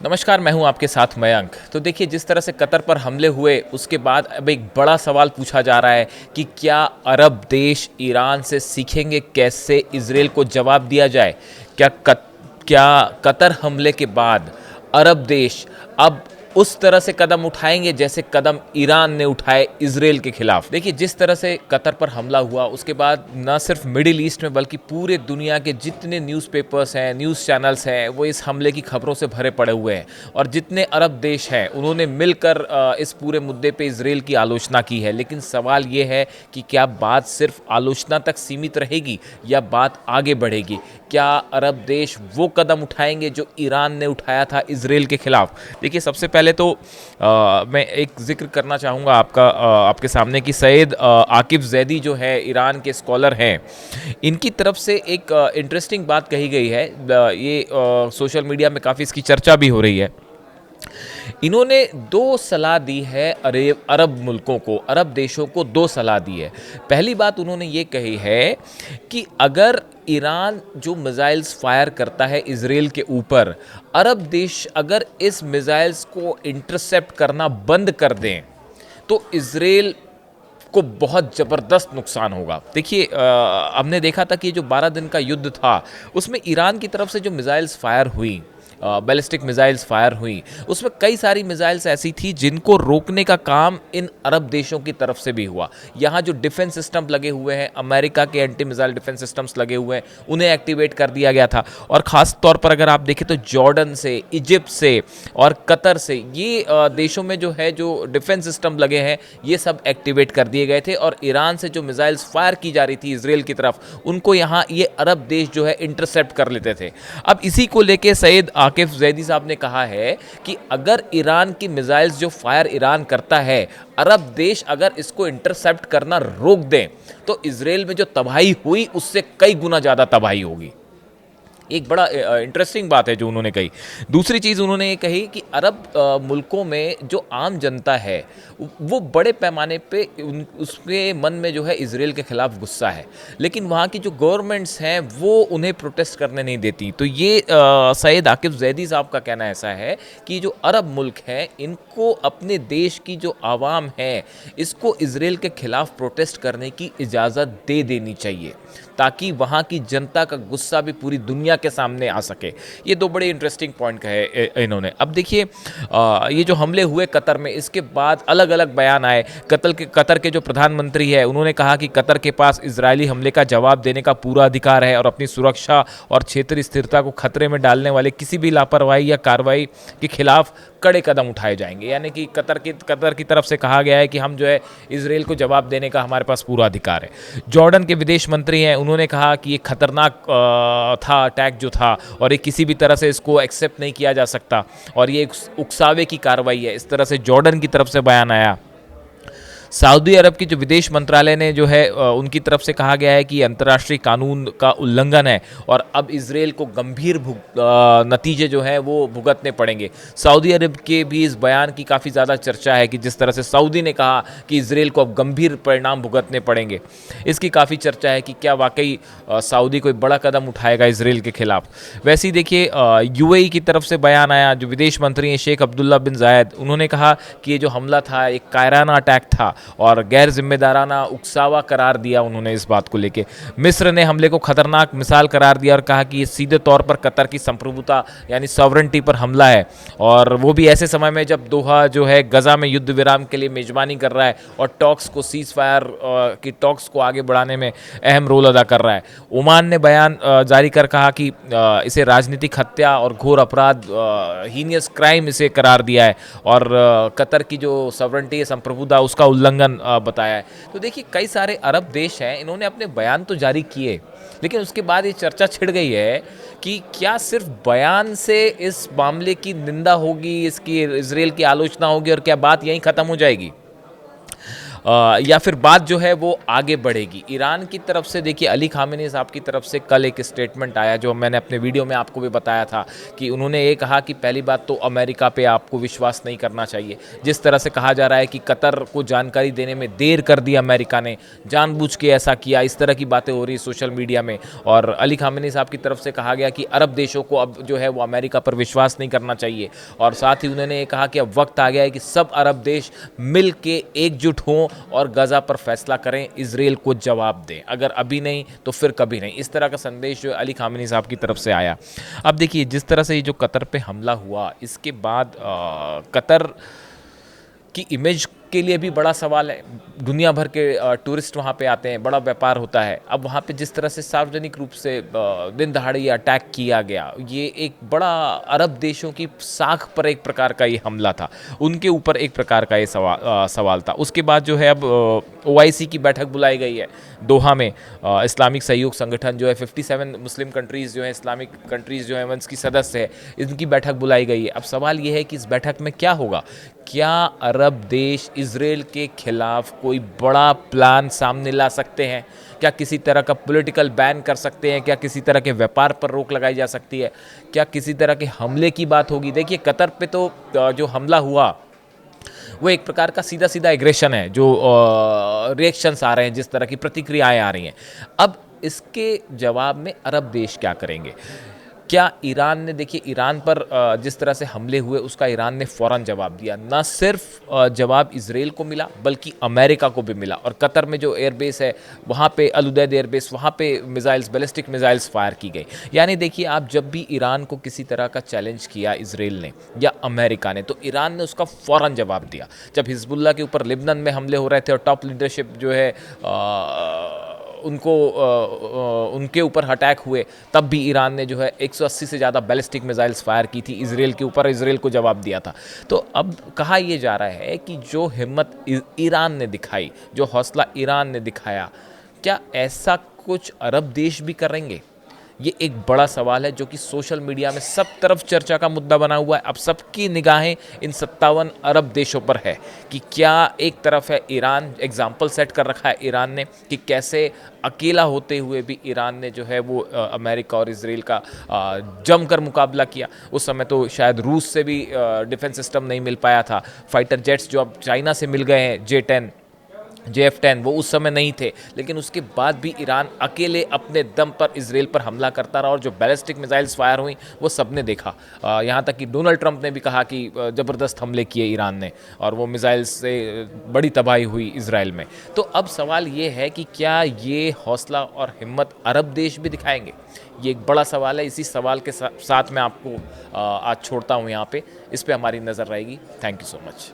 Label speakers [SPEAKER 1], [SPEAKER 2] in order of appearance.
[SPEAKER 1] नमस्कार, मैं हूं आपके साथ मयंक। तो देखिए, जिस तरह से कतर पर हमले हुए उसके बाद अब एक बड़ा सवाल पूछा जा रहा है कि क्या अरब देश ईरान से सीखेंगे कैसे इजराइल को जवाब दिया जाए। क्या कतर हमले के बाद अरब देश अब उस तरह से कदम उठाएंगे जैसे कदम ईरान ने उठाए इजराइल के खिलाफ। देखिए, जिस तरह से कतर पर हमला हुआ उसके बाद न सिर्फ मिडिल ईस्ट में बल्कि पूरे दुनिया के जितने न्यूज़पेपर्स हैं, न्यूज़ चैनल्स हैं, वो इस हमले की खबरों से भरे पड़े हुए हैं। और जितने अरब देश हैं उन्होंने मिलकर इस पूरे मुद्दे पे इजराइल की आलोचना की है। लेकिन सवाल ये है कि क्या बात सिर्फ आलोचना तक सीमित रहेगी या बात आगे बढ़ेगी। क्या अरब देश वो कदम उठाएंगे जो ईरान ने उठाया था इजराइल के खिलाफ। देखिए, सबसे पहले तो मैं एक जिक्र करना चाहूँगा आपके सामने कि सैयद आकिफ जैदी जो है ईरान के स्कॉलर हैं, इनकी तरफ से एक इंटरेस्टिंग बात कही गई है। ये सोशल मीडिया में काफ़ी इसकी चर्चा भी हो रही है। इन्होंने दो सलाह दी है अरब मुल्कों को, अरब देशों को दो सलाह दी है। पहली बात उन्होंने ये कही है कि अगर ईरान जो मिसाइल्स फायर करता है इजराइल के ऊपर, अरब देश अगर इस मिसाइल्स को इंटरसेप्ट करना बंद कर दें तो इजराइल को बहुत ज़बरदस्त नुकसान होगा। देखिए, हमने देखा था कि जो 12 दिन का युद्ध था उसमें ईरान की तरफ से जो मिसाइल्स फायर हुई, बैलिस्टिक मिसाइल्स फायर हुई, उसमें कई सारी मिसाइल्स ऐसी थी जिनको रोकने का काम इन अरब देशों की तरफ से भी हुआ। यहाँ जो डिफेंस सिस्टम लगे हुए हैं, अमेरिका के एंटी मिसाइल डिफेंस सिस्टम्स लगे हुए हैं, उन्हें एक्टिवेट कर दिया गया था। और ख़ास तौर पर अगर आप देखें तो जॉर्डन से, इजिप्ट से और कतर से, ये देशों में जो है जो डिफेंस सिस्टम लगे हैं ये सब एक्टिवेट कर दिए गए थे। और ईरान से जो मिसाइल्स फायर की जा रही थी इजराइल की तरफ, उनको यहाँ ये अरब देश जो है इंटरसेप्ट कर लेते थे। अब इसी को लेके सैयद आकिफ जैदी साहब ने कहा है कि अगर ईरान की मिसाइल्स जो फायर ईरान करता है, अरब देश अगर इसको इंटरसेप्ट करना रोक दें तो इजराइल में जो तबाही हुई उससे कई गुना ज़्यादा तबाही होगी। एक बड़ा इंटरेस्टिंग बात है जो उन्होंने कही। दूसरी चीज़ उन्होंने ये कही कि अरब मुल्कों में जो आम जनता है वो बड़े पैमाने पे उसके मन में जो है इजराइल के ख़िलाफ़ गुस्सा है, लेकिन वहाँ की जो गवर्नमेंट्स हैं वो उन्हें प्रोटेस्ट करने नहीं देती। तो ये सैयद आकिफ जैदी साहब का कहना ऐसा है कि जो अरब मुल्क हैं इनको अपने देश की जो आवाम है इसको इजराइल के ख़िलाफ़ प्रोटेस्ट करने की इजाज़त दे देनी चाहिए ताकि वहाँ की जनता का गुस्सा भी पूरी दुनिया के सामने आ सके। ये दो बड़े इंटरेस्टिंग पॉइंट कहे इन्होंने। अब देखिए, ये जो हमले हुए कतर में, इसके बाद अलग अलग बयान आए। कतर के जो प्रधानमंत्री है उन्होंने कहा कि कतर के पास इजरायली हमले का जवाब देने का पूरा अधिकार है और अपनी सुरक्षा और क्षेत्रीय स्थिरता को खतरे में डालने वाले किसी भी लापरवाही या कार्रवाई के खिलाफ कड़े कदम उठाए जाएंगे। यानी कि कतर की तरफ से कहा गया है कि हम जो है इजराइल को जवाब देने का हमारे पास पूरा अधिकार है। जॉर्डन के विदेश मंत्री हैं, उन्होंने कहा कि ये खतरनाक था अटैक जो था, और ये किसी भी तरह से इसको एक्सेप्ट नहीं किया जा सकता और ये उकसावे की कार्रवाई है, इस तरह से जॉर्डन की तरफ से बयान आया। सऊदी अरब की जो विदेश मंत्रालय ने जो है उनकी तरफ से कहा गया है कि अंतर्राष्ट्रीय कानून का उल्लंघन है और अब इजराइल को गंभीर नतीजे जो हैं वो भुगतने पड़ेंगे। सऊदी अरब के भी इस बयान की काफ़ी ज़्यादा चर्चा है कि जिस तरह से सऊदी ने कहा कि इजराइल को अब गंभीर परिणाम भुगतने पड़ेंगे, इसकी काफ़ी चर्चा है कि क्या वाकई सऊदी कोई बड़ा कदम उठाएगा इजराइल के खिलाफ। वैसे ही देखिए, यूएई की तरफ से बयान आया। जो विदेश मंत्री हैं शेख अब्दुल्ला बिन जायद, उन्होंने कहा कि ये जो हमला था एक कायराना अटैक था और गैर जिम्मेदाराना उकसावा करार दिया उन्होंने इस बात को लेके। मिस्र ने हमले को खतरनाक मिसाल करार दिया और कहा कि ये सीधे तौर पर कतर की संप्रभुता यानी सॉवरेंटी पर हमला है, और वो भी ऐसे समय में जब दोहा जो है गजा में युद्ध विराम के लिए मेजबानी कर रहा है और टॉक्स को सीज फायर की टॉक्स को आगे बढ़ाने में अहम रोल अदा कर रहा है। ओमान ने बयान जारी कर कहा कि इसे राजनीतिक हत्या और घोर अपराध, हीनियस क्राइम इसे करार दिया है और कतर की जो सॉवरेंटी है, संप्रभुता, उसका उल्लंघन बताया है। तो देखिए, कई सारे अरब देश हैं, इन्होंने अपने बयान तो जारी किए, लेकिन उसके बाद ये चर्चा छिड़ गई है कि क्या सिर्फ बयान से इस मामले की निंदा होगी, इसकी इजराइल की आलोचना होगी और क्या बात यहीं ख़त्म हो जाएगी। या फिर बात जो है वो आगे बढ़ेगी। ईरान की तरफ से देखिए अली खामेनी साहब की तरफ से कल एक स्टेटमेंट आया जो मैंने अपने वीडियो में आपको भी बताया था कि उन्होंने ये कहा कि पहली बात तो अमेरिका पे आपको विश्वास नहीं करना चाहिए। जिस तरह से कहा जा रहा है कि कतर को जानकारी देने में देर कर दी अमेरिका ने, जानबूझ के ऐसा किया, इस तरह की बातें हो रही सोशल मीडिया में। और अली खामेनी साहब की तरफ से कहा गया कि अरब देशों को अब जो है वो अमेरिका पर विश्वास नहीं करना चाहिए। और साथ ही उन्होंने ये कहा कि अब वक्त आ गया है कि सब अरब देश मिल के एकजुट हों और गज़ा पर फैसला करें, इजराइल को जवाब दें, अगर अभी नहीं तो फिर कभी नहीं। इस तरह का संदेश जो अली खामेनी साहब की तरफ से आया। अब देखिए जिस तरह से ये जो कतर पे हमला हुआ, इसके बाद कतर की इमेज के लिए भी बड़ा सवाल है। दुनिया भर के टूरिस्ट वहाँ पे आते हैं, बड़ा व्यापार होता है। अब वहाँ पे जिस तरह से सार्वजनिक रूप से दिन दहाड़े ये अटैक किया गया, ये एक बड़ा अरब देशों की साख पर एक प्रकार का ये हमला था, उनके ऊपर एक प्रकार का ये सवाल था। उसके बाद जो है अब OIC की बैठक बुलाई गई है दोहा में। इस्लामिक सहयोग संगठन जो है 57 मुस्लिम कंट्रीज़ जो है, इस्लामिक कंट्रीज़ जो है उसकी सदस्य है, इनकी बैठक बुलाई गई है। अब सवाल ये है कि इस बैठक में क्या होगा। क्या अरब देश इजराइल के खिलाफ कोई बड़ा प्लान सामने ला सकते हैं? क्या किसी तरह का पॉलिटिकल बैन कर सकते हैं? क्या किसी तरह के व्यापार पर रोक लगाई जा सकती है? क्या किसी तरह के हमले की बात होगी? देखिए कतर पे तो जो हमला हुआ वो एक प्रकार का सीधा सीधा एग्रेशन है, जो रिएक्शंस आ रहे हैं, जिस तरह की प्रतिक्रियाएं आ रही हैं। अब इसके जवाब में अरब देश क्या करेंगे? क्या ईरान ने, देखिए ईरान पर जिस तरह से हमले हुए उसका ईरान ने फ़ौरन जवाब दिया। ना सिर्फ जवाब इजराइल को मिला बल्कि अमेरिका को भी मिला। और कतर में जो एयरबेस है वहाँ पे अल उदैद एयरबेस, वहाँ पे मिसाइल्स, बैलिस्टिक मिसाइल्स फायर की गई। यानी देखिए आप जब भी ईरान को किसी तरह का चैलेंज किया इजराइल ने या अमेरिका ने, तो ईरान ने उसका फ़ौरन जवाब दिया। जब हिजबुल्लाह के ऊपर लिबनन में हमले हो रहे थे और टॉप लीडरशिप जो है उनके ऊपर अटैक हुए, तब भी ईरान ने जो है 180 से ज़्यादा बैलिस्टिक मिसाइल्स फायर की थी इजराइल के ऊपर, इजराइल को जवाब दिया था। तो अब कहा यह जा रहा है कि जो हिम्मत ईरान ने दिखाई, जो हौसला ईरान ने दिखाया, क्या ऐसा कुछ अरब देश भी करेंगे? ये एक बड़ा सवाल है जो कि सोशल मीडिया में सब तरफ चर्चा का मुद्दा बना हुआ है। अब सबकी निगाहें इन 57 अरब देशों पर है कि क्या एक तरफ है ईरान, एग्जाम्पल सेट कर रखा है ईरान ने कि कैसे अकेला होते हुए भी ईरान ने जो है वो अमेरिका और इजराइल का जमकर मुकाबला किया। उस समय तो शायद रूस से भी डिफेंस सिस्टम नहीं मिल पाया था। फाइटर जेट्स जो अब चाइना से मिल गए हैं, J-10 JF-10, वो उस समय नहीं थे, लेकिन उसके बाद भी ईरान अकेले अपने दम पर इजराइल पर हमला करता रहा। और जो बैलिस्टिक मिसाइल्स फायर हुई वो सबने देखा। यहाँ तक कि डोनाल्ड ट्रंप ने भी कहा कि ज़बरदस्त हमले किए ईरान ने और वो मिसाइल्स से बड़ी तबाही हुई इजराइल में। तो अब सवाल ये है कि क्या ये हौसला और हिम्मत अरब देश भी दिखाएंगे? ये एक बड़ा सवाल है। इसी सवाल के साथ मैं आपको आज छोड़ता हूँ यहाँ पे। इस पर हमारी नज़र रहेगी। Thank you so much.